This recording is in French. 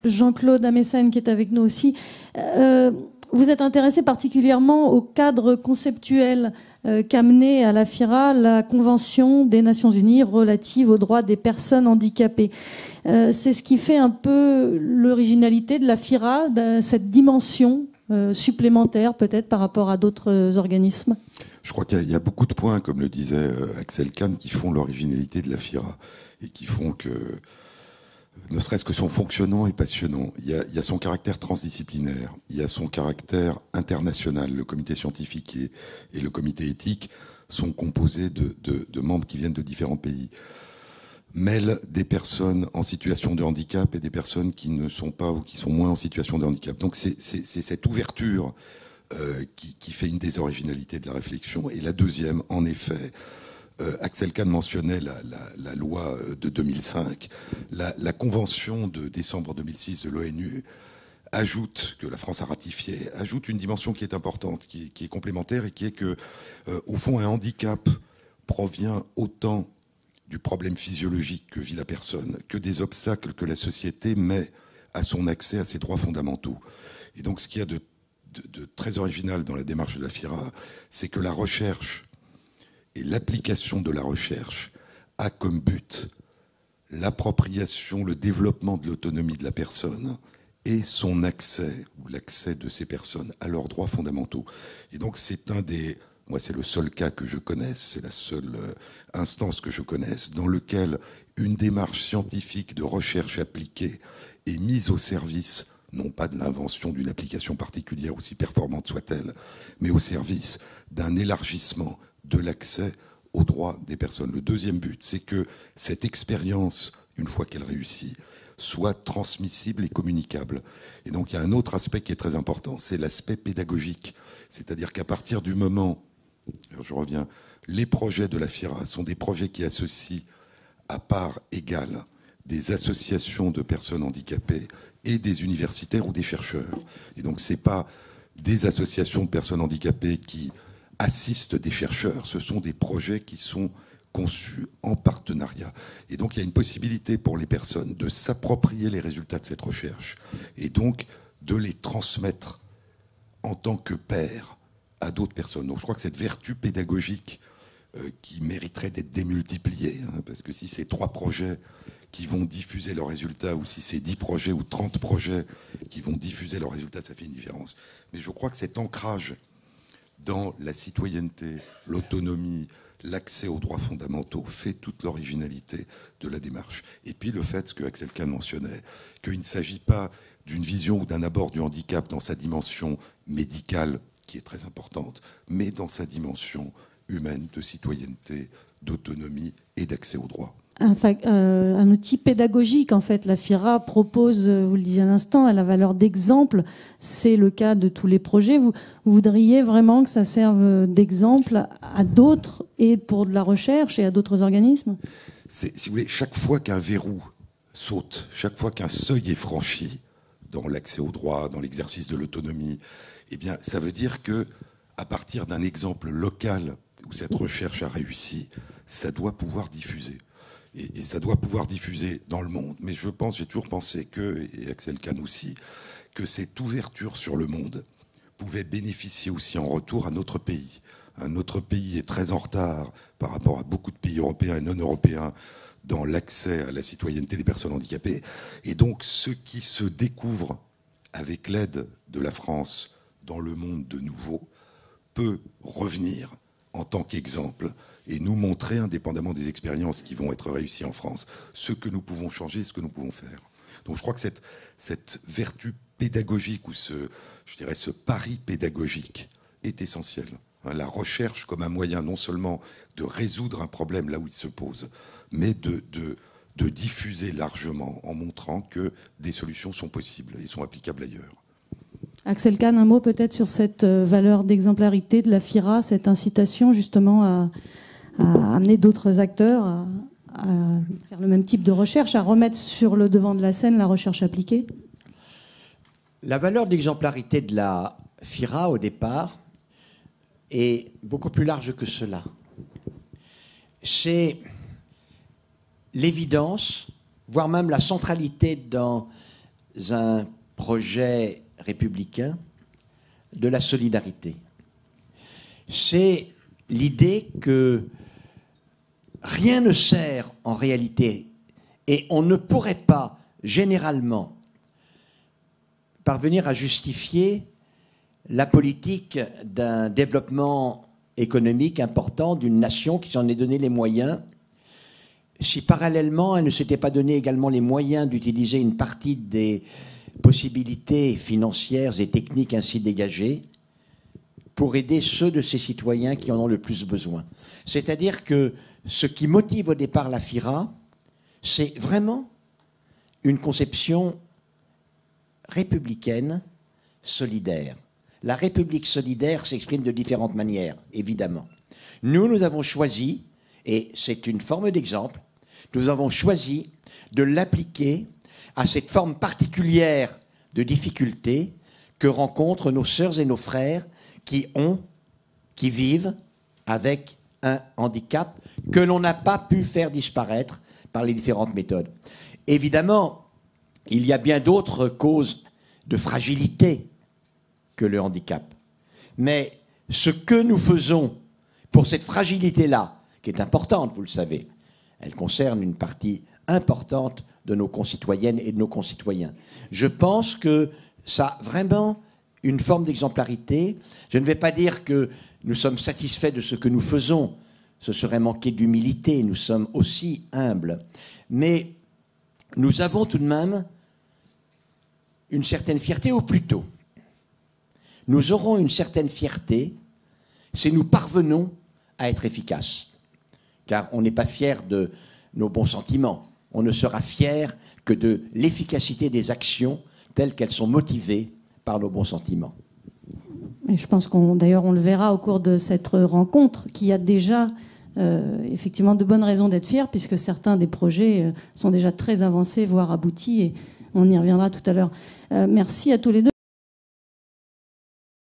Jean-Claude Amessen qui est avec nous aussi. Vous êtes intéressé particulièrement au cadre conceptuel qu'amenait à la FIRA la Convention des Nations Unies relative aux droits des personnes handicapées. C'est ce qui fait un peu l'originalité de la FIRA, de cette dimension supplémentaire peut-être par rapport à d'autres organismes. Je crois qu'il y a beaucoup de points, comme le disait Axel Kahn, qui font l'originalité de la FIRA et qui font que, ne serait-ce que son fonctionnement est passionnant. Il y a son caractère transdisciplinaire, il y a son caractère international. Le comité scientifique et le comité éthique sont composés de membres qui viennent de différents pays, mêlent des personnes en situation de handicap et des personnes qui ne sont pas ou qui sont moins en situation de handicap. Donc c'est cette ouverture qui fait une des originalités de la réflexion. Et la deuxième, en effet, Axel Kahn mentionnait la loi de 2005. La convention de décembre 2006 de l'ONU ajoute, que la France a ratifiée, ajoute une dimension qui est importante, qui est complémentaire, et qui est que, au fond, un handicap provient autant du problème physiologique que vit la personne que des obstacles que la société met à son accès à ses droits fondamentaux. Et donc, ce qu'il y a de très original dans la démarche de la FIRA, c'est que la recherche et l'application de la recherche a comme but l'appropriation, le développement de l'autonomie de la personne et son accès, ou l'accès de ces personnes à leurs droits fondamentaux. Et donc c'est moi c'est le seul cas que je connaisse, c'est la seule instance que je connaisse, dans lequel une démarche scientifique de recherche appliquée est mise au service non pas de l'invention d'une application particulière, aussi performante soit-elle, mais au service d'un élargissement de l'accès aux droits des personnes. Le deuxième but, c'est que cette expérience, une fois qu'elle réussit, soit transmissible et communicable. Et donc il y a un autre aspect qui est très important, c'est l'aspect pédagogique. C'est-à-dire qu'à partir du moment, alors je reviens, les projets de la FIRA sont des projets qui associent à part égale des associations de personnes handicapées et des universitaires ou des chercheurs. Et donc, ce n'est pas des associations de personnes handicapées qui assistent des chercheurs, ce sont des projets qui sont conçus en partenariat. Et donc, il y a une possibilité pour les personnes de s'approprier les résultats de cette recherche et donc de les transmettre en tant que pairs à d'autres personnes. Donc, je crois que cette vertu pédagogique qui mériterait d'être démultipliée, parce que si ces 3 projets qui vont diffuser leurs résultats, ou si c'est 10 projets ou 30 projets qui vont diffuser leurs résultats, ça fait une différence. Mais je crois que cet ancrage dans la citoyenneté, l'autonomie, l'accès aux droits fondamentaux fait toute l'originalité de la démarche. Et puis le fait, ce que Axel Kahn mentionnait, qu'il ne s'agit pas d'une vision ou d'un abord du handicap dans sa dimension médicale, qui est très importante, mais dans sa dimension humaine, de citoyenneté, d'autonomie et d'accès aux droits. Un outil pédagogique, en fait. La FIRA propose, vous le disiez à l'instant, à la valeur d'exemple. C'est le cas de tous les projets. Vous voudriez vraiment que ça serve d'exemple à d'autres et pour de la recherche et à d'autres organismes ? Si vous voulez, chaque fois qu'un verrou saute, chaque fois qu'un seuil est franchi dans l'accès aux droits, dans l'exercice de l'autonomie, eh bien, ça veut dire que, à partir d'un exemple local où cette recherche a réussi, ça doit pouvoir diffuser. Et ça doit pouvoir diffuser dans le monde. Mais j'ai toujours pensé et Axel Kahn aussi, que cette ouverture sur le monde pouvait bénéficier aussi en retour à notre pays. Notre pays est très en retard par rapport à beaucoup de pays européens et non européens dans l'accès à la citoyenneté des personnes handicapées. Et donc, ce qui se découvre avec l'aide de la France dans le monde de nouveau peut revenir en tant qu'exemple et nous montrer, indépendamment des expériences qui vont être réussies en France, ce que nous pouvons changer et ce que nous pouvons faire. Donc je crois que cette vertu pédagogique ou ce pari pédagogique est essentiel. La recherche comme un moyen non seulement de résoudre un problème là où il se pose, mais de diffuser largement en montrant que des solutions sont possibles et sont applicables ailleurs. Axel Kahn, un mot peut-être sur cette valeur d'exemplarité de la FIRA, cette incitation justement à amener d'autres acteurs à faire le même type de recherche, à remettre sur le devant de la scène la recherche appliquée ? La valeur d'exemplarité de la FIRA, au départ, est beaucoup plus large que cela. C'est l'évidence, voire même la centralité dans un projet républicain de la solidarité. C'est l'idée que rien ne sert en réalité, et on ne pourrait pas généralement parvenir à justifier la politique d'un développement économique important d'une nation qui s'en est donné les moyens, si parallèlement elle ne s'était pas donné également les moyens d'utiliser une partie des possibilités financières et techniques ainsi dégagées pour aider ceux de ses citoyens qui en ont le plus besoin. C'est-à-dire que ce qui motive au départ la FIRA, c'est vraiment une conception républicaine solidaire. La République solidaire s'exprime de différentes manières, évidemment. Nous avons choisi, et c'est une forme d'exemple, nous avons choisi de l'appliquer à cette forme particulière de difficulté que rencontrent nos sœurs et nos frères qui vivent avec un handicap que l'on n'a pas pu faire disparaître par les différentes méthodes. Évidemment, il y a bien d'autres causes de fragilité que le handicap. Mais ce que nous faisons pour cette fragilité-là, qui est importante, vous le savez, elle concerne une partie importante de nos concitoyennes et de nos concitoyens. Je pense que ça a vraiment une forme d'exemplarité. Je ne vais pas dire que nous sommes satisfaits de ce que nous faisons. Ce serait manquer d'humilité. Nous sommes aussi humbles. Mais nous avons tout de même une certaine fierté, ou plutôt, nous aurons une certaine fierté si nous parvenons à être efficaces. Car on n'est pas fier de nos bons sentiments. On ne sera fier que de l'efficacité des actions telles qu'elles sont motivées par nos bons sentiments. Et je pense d'ailleurs on le verra au cours de cette rencontre, qu'il y a déjà effectivement de bonnes raisons d'être fiers, puisque certains des projets sont déjà très avancés, voire aboutis, et on y reviendra tout à l'heure. Merci à tous les deux.